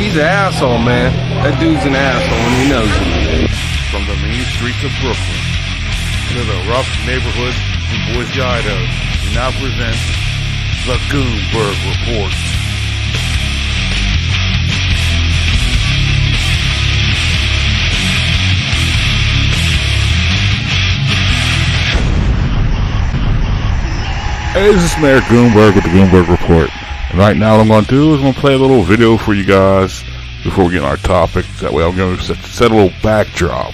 He's an asshole, man. That dude's an asshole and he knows it. From the mean streets of Brooklyn to the rough neighborhoods in Boise, Idaho, we now present the Goonberg Report. Hey, this is Mayor Goonberg with the Goonberg Report. And right now what I'm going to do is I'm going to play a little video for you guys before we get on our topic. That way I'm going to set a little backdrop.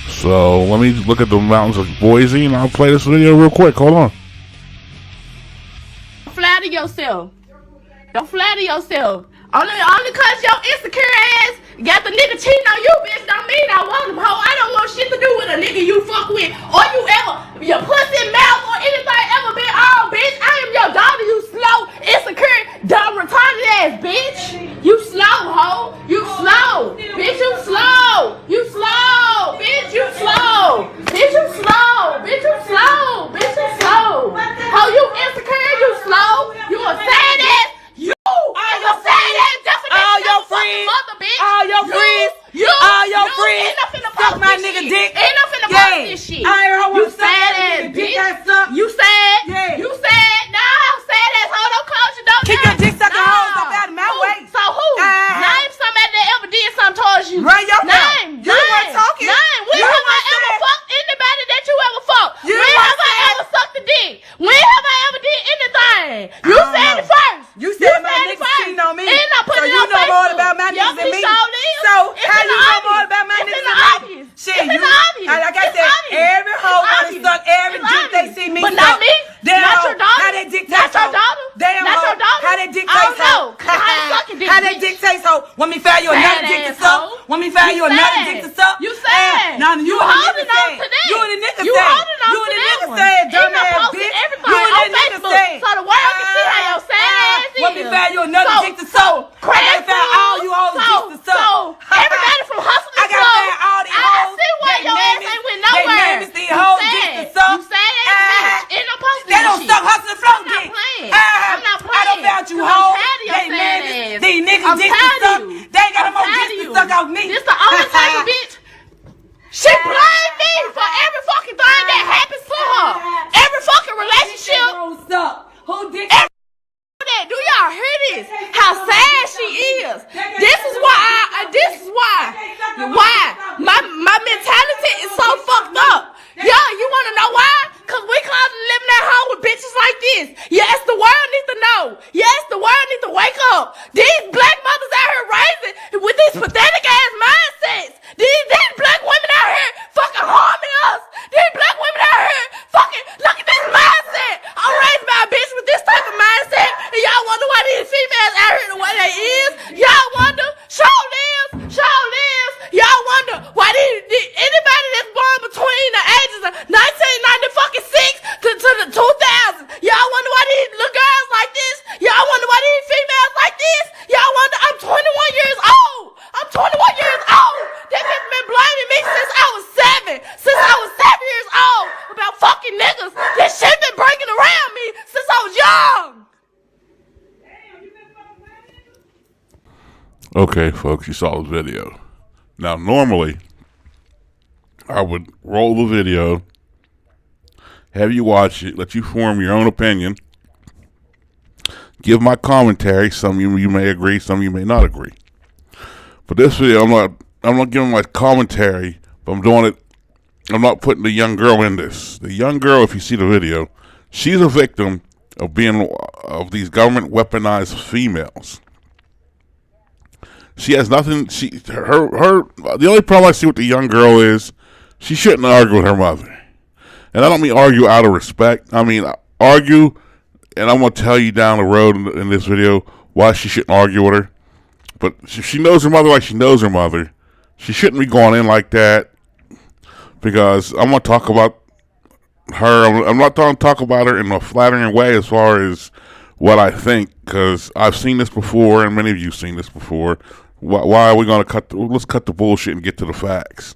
So let me look at the mountains of Boise and I'll play this video real quick. Hold on. Don't flatter yourself. Don't flatter yourself. Only cause your insecure ass got the nigga cheating on you, bitch, don't mean I want him, hoe. I don't want shit to do with a nigga you fuck with or you ever, your pussy mouth or anything ever been on, bitch. I am your daughter, you slow, insecure, dumb, retarded ass, bitch. You slow, hoe. You slow. Bitch, you slow. You slow. Bitch, you slow. Bitch, you slow. Bitch, you slow. Bitch, you slow. Hoe, you insecure, you slow. You a sad ass. You are your sad ass definition. All your friends, all your friends, all your friends, suck my nigga dick. Ain't nothing to post this shit. I ain't heard you one sad ass bitch. You sad? Yeah. You sad? Nah, sad ass hoe. Don't close your door. Keep your dick sucking hoes up out of my way. So who? Name somebody that ever did something towards you. Run your mouth. Name. You weren't talking. Name. When have I ever fucked anybody that you ever fucked? When have I ever sucked a dick? When have I ever did anything? You said it first. You said my niggas cheating on me. And I put so it you on know Facebook. more about my niggas than me. So how you know more about my niggas than me? Shit, you like I said, every hoe wanna suck every dick they see me suck. But not me. Not your daughter. How they dick Not taste your daughter. Damn not your daughter. How they dick I taste don't know. I ain't sucking dick. How they dick taste hoe? Want me find you another dick to suck? Want me find you another dick to suck? You sad. Now you holding on to that. You and the nigga You sad. holding on You to and the that nigga one. sad, dumb And I ass posted bitch. everything You and on the nigga Facebook sad. so the world can see how your sad ass is. Want me find you another dick to suck? I gotta find all you hoes dicks to suck. So everybody from hustling I gotta find all these hoes. I see why your ass ain't went nowhere. They name is these hoes dicks to suck. You sad ass bitch. And I'm posting They don't suck hustling flow dick. I'm not playing. I don't found you hoes. They name these niggas dicks to suck. They ain't got no more dicks to suck off me. This the only type of bitch. She blamed me for every fucking thing that happens to her. Every fucking relationship. Who dick? Do y'all hear this? How sad she is. This is why my mentality is so fucked up. Yeah, you wanna know why? Cause we constantly living at home with bitches like this. Yes, the world needs to know. Yes, the world needs to wake up. These black mothers out here raising with these pathetic ass mindsets. These black women out here fucking harming us. These black women out here fucking, look at this mindset. I'm raised by a bitch with this type of mindset. And y'all wonder why these females out here the way they is. Y'all wonder, show lives. Y'all wonder why anybody that's born between the ages of 1996 to the 2000s. Y'all wonder why these little girls like this. Y'all wonder why these females like this. Y'all wonder, I'm 21 years old. I'm 21 years old. They have been blaming me since I was 7 years old about fucking niggas. This shit been breaking around me since I was young. Okay, folks, you saw the video. Now, normally, I would roll the video, have you watch it, let you form your own opinion, give my commentary. Some of you may agree, some of you may not agree. But this video, I'm not giving my commentary, but I'm not putting the young girl in this. The young girl, if you see the video, she's a victim of these government weaponized females. She has nothing. The only problem I see with the young girl is she shouldn't argue with her mother. And I don't mean argue out of respect. I mean argue, and I'm going to tell you down the road in this video why she shouldn't argue with her. But if she knows her mother like she knows her mother, she shouldn't be going in like that, because I'm going to talk about her. I'm not going to talk about her in a flattering way as far as what I think, because I've seen this before, and many of you have seen this before. Why are we going to let's cut the bullshit and get to the facts.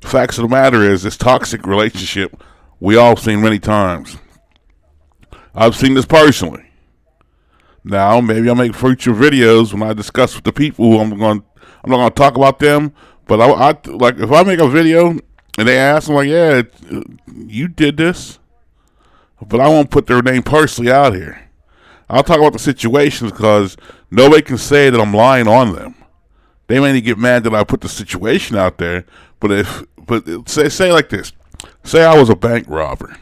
The facts of the matter is, this toxic relationship, we all seen many times. I've seen this personally. Now, maybe I'll make future videos when I discuss with the people who I'm not going to talk about them. But I like if I make a video and they ask, I'm like, yeah, you did this. But I won't put their name personally out here. I'll talk about the situations because nobody can say that I'm lying on them. They may get mad that I put the situation out there. But say like this. Say I was a bank robber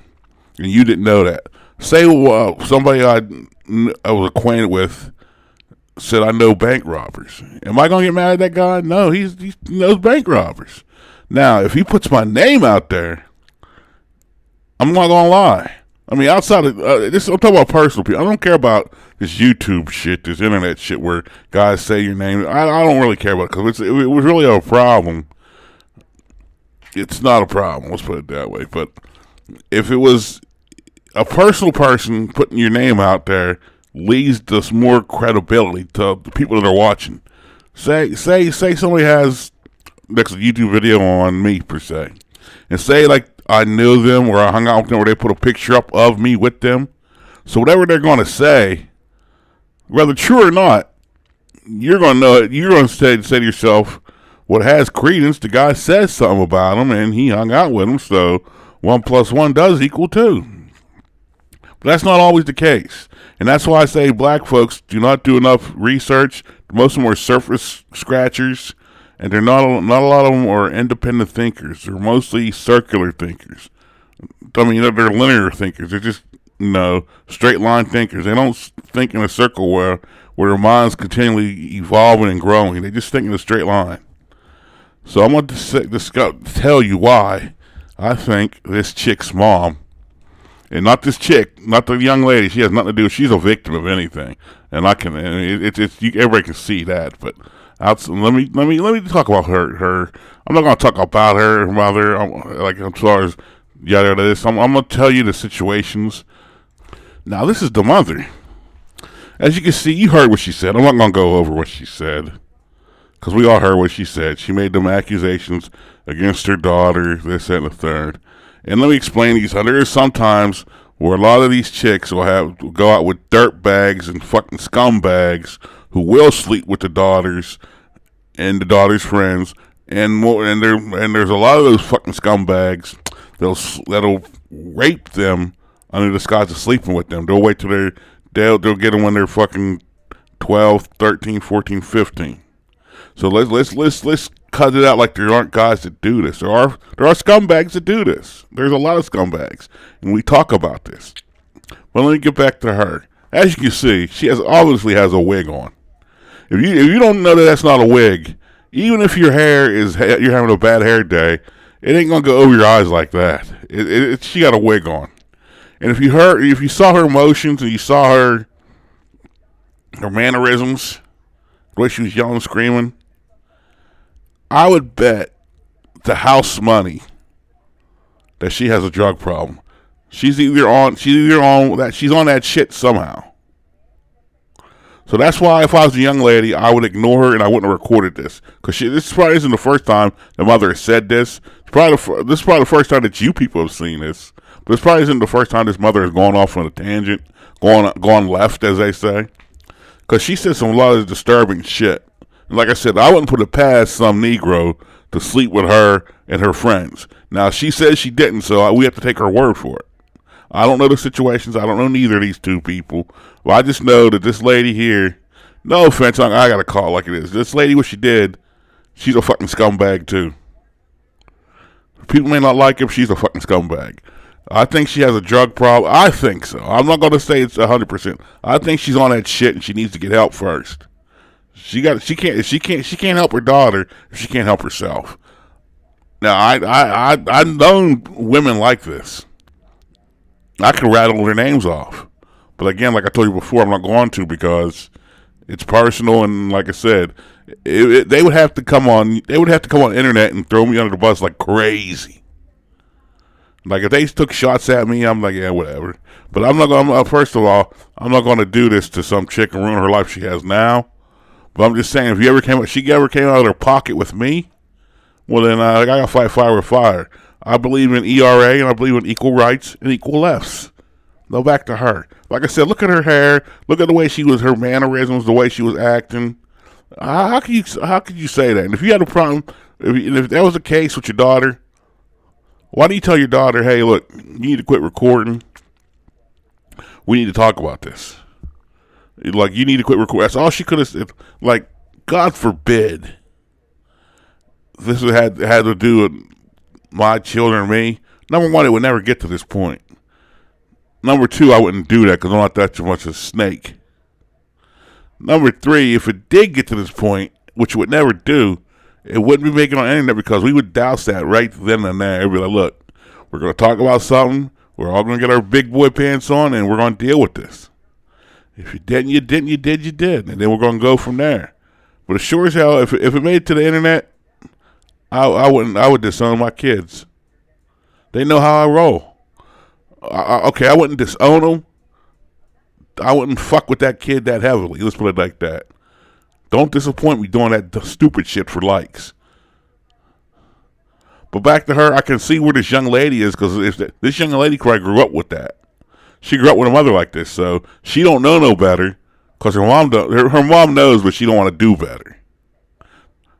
and you didn't know that. Say somebody I was acquainted with said I know bank robbers. Am I going to get mad at that guy? No, he knows bank robbers. Now, if he puts my name out there, I'm not going to lie. I mean, outside of this, I'm talking about personal people. I don't care about this YouTube shit, this internet shit where guys say your name. I don't really care about it because it was really a problem. It's not a problem, let's put it that way. But if it was a personal person putting your name out there, leads to more credibility to the people that are watching. Say somebody has next YouTube video on me per se, and say like I knew them or I hung out with them or they put a picture up of me with them. So whatever they're going to say, whether true or not, you're going to know it. You're going to say to yourself, well, it has credence. The guy says something about him and he hung out with him, so 1 + 1 does equal 2. But that's not always the case. And that's why I say black folks do not do enough research. Most of them are surface scratchers, and not a lot of them are independent thinkers. They're mostly circular thinkers. I mean, they're linear thinkers. They're just, straight line thinkers. They don't think in a circle where their mind's continually evolving and growing. They just think in a straight line. So I'm going to tell you why I think this chick's mom, and not this chick, not the young lady. She has nothing to do. She's a victim of anything, and everybody can see that. But let me talk about her. I'm not going to talk about her mother. Like as far as yada this, I'm going to tell you the situations. Now this is the mother. As you can see, you heard what she said. I'm not going to go over what she said because we all heard what she said. She made them accusations against her daughter, this, that, and the third. And let me explain these. There is sometimes where a lot of these chicks will go out with dirt bags and fucking scumbags who will sleep with the daughters and the daughter's friends, and there's a lot of those fucking scumbags that'll rape them under the disguise of sleeping with them. They'll wait till they'll get them when they're fucking 12, 13, 14, 15. So let's cut it out like there aren't guys that do this. There are scumbags that do this. There's a lot of scumbags, and we talk about this. But let me get back to her. As you can see, she obviously has a wig on. If you don't know that that's not a wig, even if your hair you're having a bad hair day, it ain't gonna go over your eyes like that. She got a wig on, and if you saw her emotions and you saw her mannerisms, the way she was yelling, screaming, I would bet the house money that she has a drug problem. She's on that shit somehow. So that's why if I was a young lady, I would ignore her and I wouldn't have recorded this. Because this probably isn't the first time the mother has said this. This is probably the first time that you people have seen this. But this probably isn't the first time this mother has gone off on a tangent, gone left, as they say. Because she said a lot of disturbing shit. And like I said, I wouldn't put it past some Negro to sleep with her and her friends. Now, she says she didn't, so we have to take her word for it. I don't know the situations. I don't know neither of these two people. Well, I just know that this lady here, no offense, I got to call it like it is. This lady, what she did, she's a fucking scumbag too. People may not like her, but she's a fucking scumbag. I think she has a drug problem. I think so. I'm not going to say it's 100%. I think she's on that shit and she needs to get help first. She can't help her daughter if she can't help herself. Now, I've known women like this. I can rattle their names off. But again, like I told you before, I'm not going to because it's personal, and like I said, they would have to come on the internet and throw me under the bus like crazy. Like if they took shots at me, I'm like, yeah, whatever. But first of all, I'm not going to do this to some chick and ruin her life she has now. But I'm just saying, if she ever came out of her pocket with me, well then I got to fight fire with fire. I believe in ERA and I believe in equal rights and equal lefts. No, back to her. Like I said, look at her hair. Look at the way she was, her mannerisms, the way she was acting. How could you say that? And if you had a problem, if that was the case with your daughter, why do you tell your daughter, hey, look, you need to quit recording. We need to talk about this. Like, you need to quit recording. That's all she could have said. Like, God forbid this had to do with my children and me. Number one, it would never get to this point. Number two, I wouldn't do that because I'm not that much of a snake. Number three, if it did get to this point, which it would never do, it wouldn't be making it on the internet because we would douse that right then and there. It'd be like, look, we're going to talk about something. We're all going to get our big boy pants on and we're going to deal with this. If you didn't, you didn't. You did, you did. And then we're going to go from there. But as sure as hell, if it made it to the internet, I would disown my kids. They know how I roll. Okay, I wouldn't disown them. I wouldn't fuck with that kid that heavily. Let's put it like that. Don't disappoint me doing that stupid shit for likes. But back to her, I can see where this young lady is because this young lady probably grew up with that. She grew up with a mother like this, so she don't know no better because her mom knows, but she don't want to do better.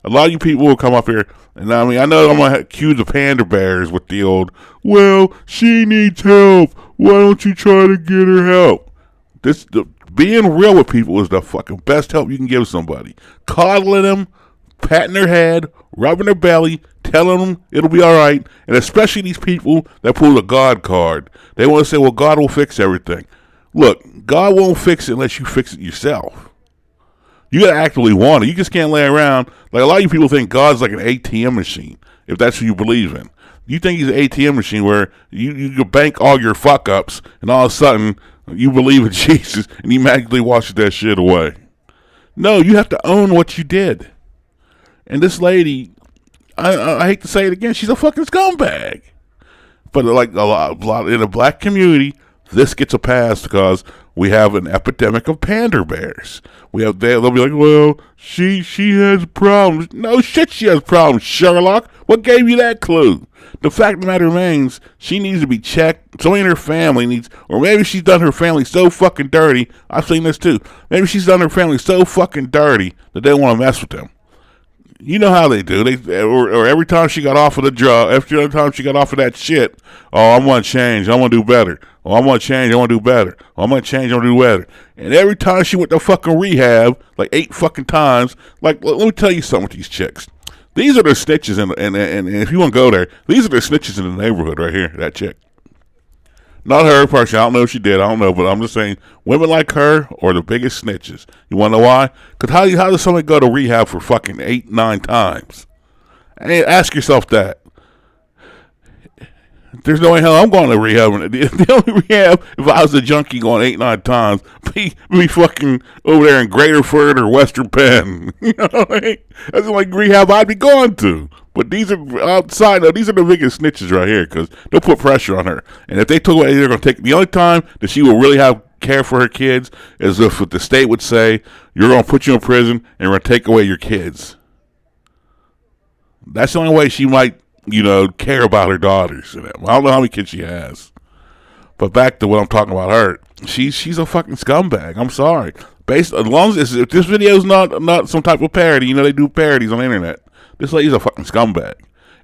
A lot of you people will come up here, and I mean, I know I'm going to accuse the panda bears with the old, well, she needs help. Why don't you try to get her help? Being real with people is the fucking best help you can give somebody. Coddling them, patting their head, rubbing their belly, telling them it'll be all right, and especially these people that pull the God card. They want to say, well, God will fix everything. Look, God won't fix it unless you fix it yourself. You got to actively want it. You just can't lay around. Like, a lot of you people think God's like an ATM machine, if that's what you believe in. You think he's an ATM machine where you bank all your fuck-ups, and all of a sudden, you believe in Jesus, and he magically washes that shit away. No, you have to own what you did. And this lady, I hate to say it again, she's a fucking scumbag. But like a lot in the black community, this gets a pass because we have an epidemic of panda bears. They'll be like, well, she has problems. No shit, she has problems, Sherlock. What gave you that clue? The fact of the matter remains, she needs to be checked. Somebody in her family needs, or maybe she's done her family so fucking dirty. I've seen this too. Maybe she's done her family so fucking dirty that they don't want to mess with them. You know how they do. Or every time she got off of the drug, every time she got off of that shit, oh, I want to change. I want to do better. Oh, I want to change. I want to do better. Oh, I want to change. I want to do better. And every time she went to fucking rehab, like 8 fucking times, like, let me tell you something with these chicks. These are the snitches, and if you want to go there, these are the snitches in the neighborhood right here, that chick. Not her personally. I don't know if she did. I don't know, but I'm just saying women like her are the biggest snitches. You want to know why? Because how does somebody go to rehab for fucking 8, 9 times? Hey, ask yourself that. There's no way hell I'm going to rehab. The only rehab, if I was a junkie going 8, 9 times, be fucking over there in Graterford or Western Penn. You know what I mean? That's the only rehab I'd be going to. But these are outside. These are the biggest snitches right here because they'll put pressure on her. And if they took away, they're going to take. The only time that she will really have care for her kids is if the state would say, "You're going to put you in prison and we're going to take away your kids." That's the only way she might, care about her daughters. I don't know how many kids she has. But back to what I'm talking about her. She's a fucking scumbag. I'm sorry. As long as if this video is not some type of parody, they do parodies on the internet. This lady's a fucking scumbag.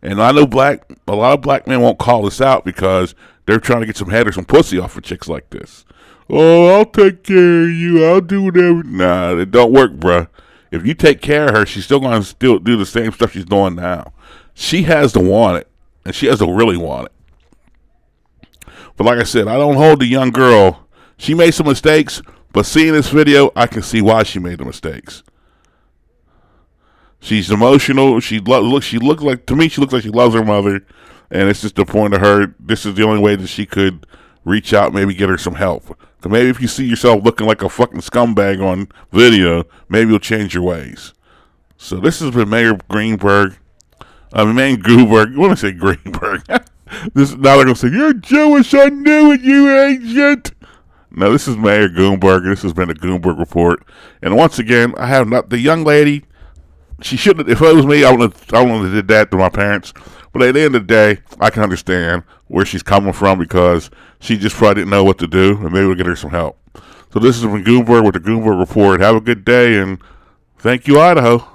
And I know a lot of black men won't call this out because they're trying to get some head or some pussy off of chicks like this. Oh, I'll take care of you. I'll do whatever. Nah, it don't work, bruh. If you take care of her, she's still going to still do the same stuff she's doing now. She has to want it, and she has to really want it. But like I said, I don't hold the young girl. She made some mistakes, but seeing this video, I can see why she made the mistakes. She's emotional. She looks like, to me, she looks like she loves her mother, and it's just the point of her. This is the only way that she could reach out, maybe get her some help. So maybe if you see yourself looking like a fucking scumbag on video, maybe you'll change your ways. So this has been Mayor Greenberg. Man Gooberg. You want to say Greenberg? Now they're gonna say you're Jewish. I knew it, you agent. No, this is Mayor Goomberg. This has been the Goomberg Report. And once again, I have not the young lady. She shouldn't. If it was me, I wouldn't have did that to my parents. But at the end of the day, I can understand where she's coming from because she just probably didn't know what to do, and maybe we'll get her some help. So this is from Goomberg with the Goomberg Report. Have a good day, and thank you, Idaho.